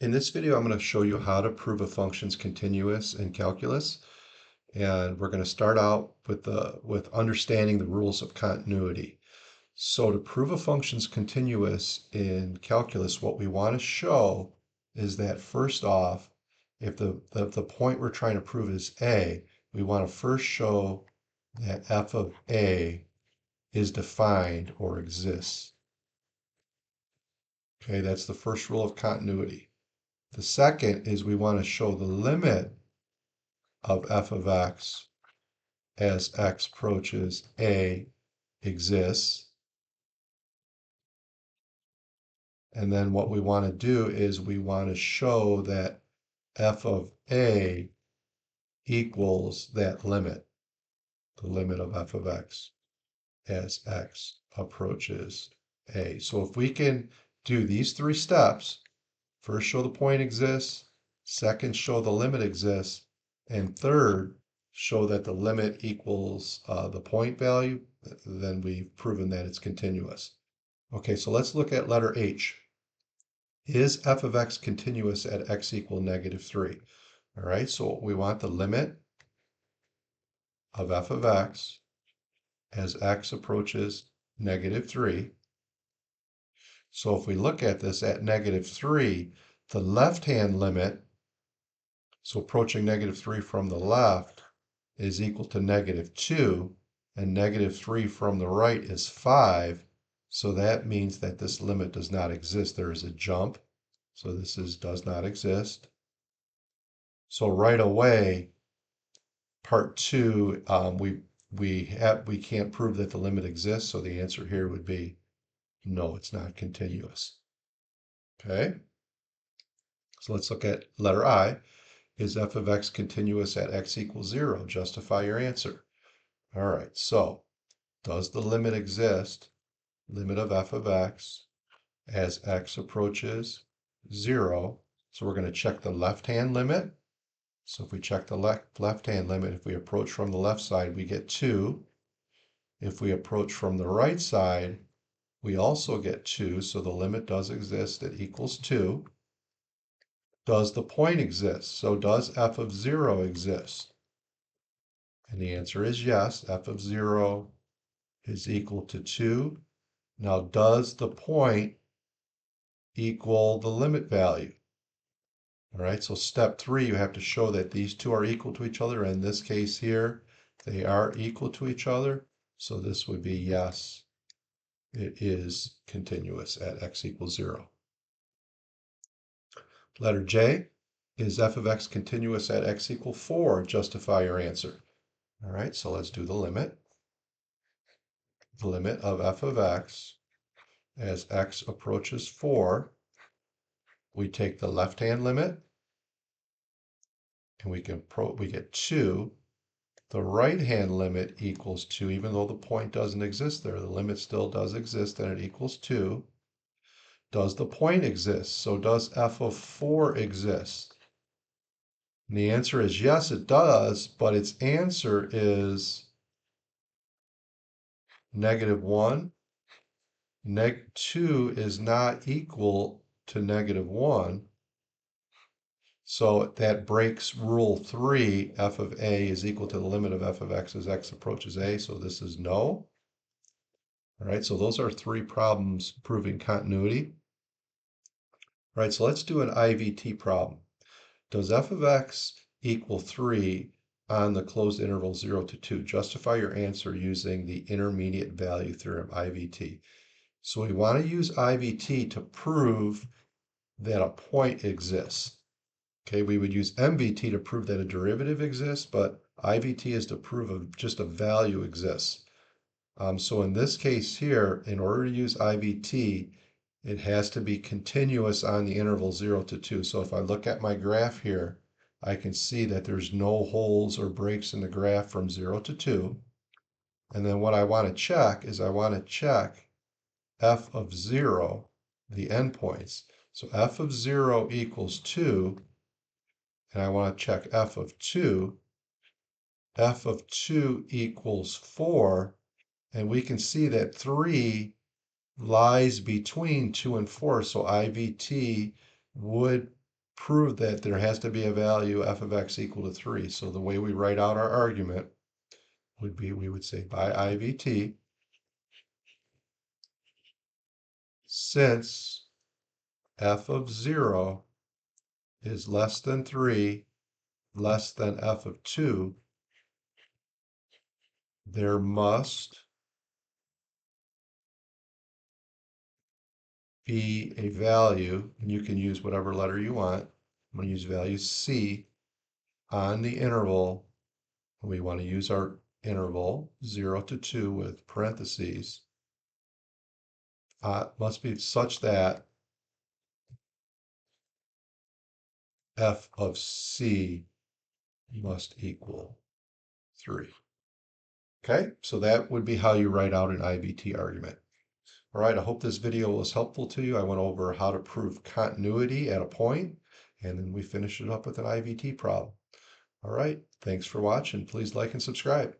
In this video, I'm going to show you how to prove a function's continuous in calculus. And we're going to start out with understanding the rules of continuity. So to prove a function's continuous in calculus, what we want to show is that first off, if the point we're trying to prove is a, we want to first show that f of a is defined or exists. Okay, that's the first rule of continuity. The second is we want to show the limit of f of x as x approaches a exists. And then what we want to do is we want to show that f of a equals that limit, the limit of f of x as x approaches a. So if we can do these three steps, first show the point exists, second show the limit exists, and third show that the limit equals the point value, then we've proven that it's continuous. Okay, so let's look at letter H. Is f of x continuous at x equal -3? All right, so we want the limit of f of x as x approaches -3. So if we look at this at -3, the left-hand limit, so approaching -3 from the left, is equal to -2, and -3 from the right is 5. So that means that this limit does not exist. There is a jump. So this does not exist. So right away, part 2, we can't prove that the limit exists. So the answer here would be no, it's not continuous. Okay. So let's look at letter I. Is f of x continuous at x equals 0? Justify your answer. All right, so does the limit exist, limit of f of x, as x approaches 0? So we're going to check the left-hand limit. So if we check the left-hand limit, if we approach from the left side, we get 2. If we approach from the right side, we also get 2. So the limit does exist, it equals 2. Does the point exist? So does f of 0 exist? And the answer is yes, f of 0 is equal to 2. Now, does the point equal the limit value? All right, so step 3, you have to show that these two are equal to each other. In this case here, they are equal to each other. So this would be yes, it is continuous at x equals 0. Letter J, is f of x continuous at x equals 4? Justify your answer. All right, so let's do the limit. The limit of f of x as x approaches 4. We take the left-hand limit, and we get 2. The right-hand limit equals 2, even though the point doesn't exist there. The limit still does exist, and it equals 2. Does the point exist? So does f of 4 exist? And the answer is yes, it does, but its answer is -1. -2 is not equal to -1. So that breaks rule 3, f of a is equal to the limit of f of x as x approaches a, so this is no. All right, so those are 3 problems proving continuity. All right, so let's do an IVT problem. Does f of x equal 3 on the closed interval 0 to 2? Justify your answer using the intermediate value theorem, IVT. So we want to use IVT to prove that a point exists. Okay, we would use MVT to prove that a derivative exists, but IVT is to prove just a value exists. So in this case here, in order to use IVT, it has to be continuous on the interval 0 to 2. So if I look at my graph here, I can see that there's no holes or breaks in the graph from 0 to 2. And then what I want to check is I want to check f of 0, the endpoints. So f of 0 equals 2. And I want to check f of 2. F of 2 equals 4, and we can see that 3 lies between 2 and 4, so IVT would prove that there has to be a value f of x equal to 3. So the way we write out our argument would be, we would say by IVT, since f of 0 is less than 3, less than f of 2, there must be a value, and you can use whatever letter you want. I'm going to use value c on the interval. We want to use our interval 0 to 2 with parentheses. Must be such that f of c must equal 3. Okay, so that would be how you write out an IVT argument. All right, I hope this video was helpful to you. I went over how to prove continuity at a point, and then we finished it up with an IVT problem. All right, thanks for watching. Please like and subscribe.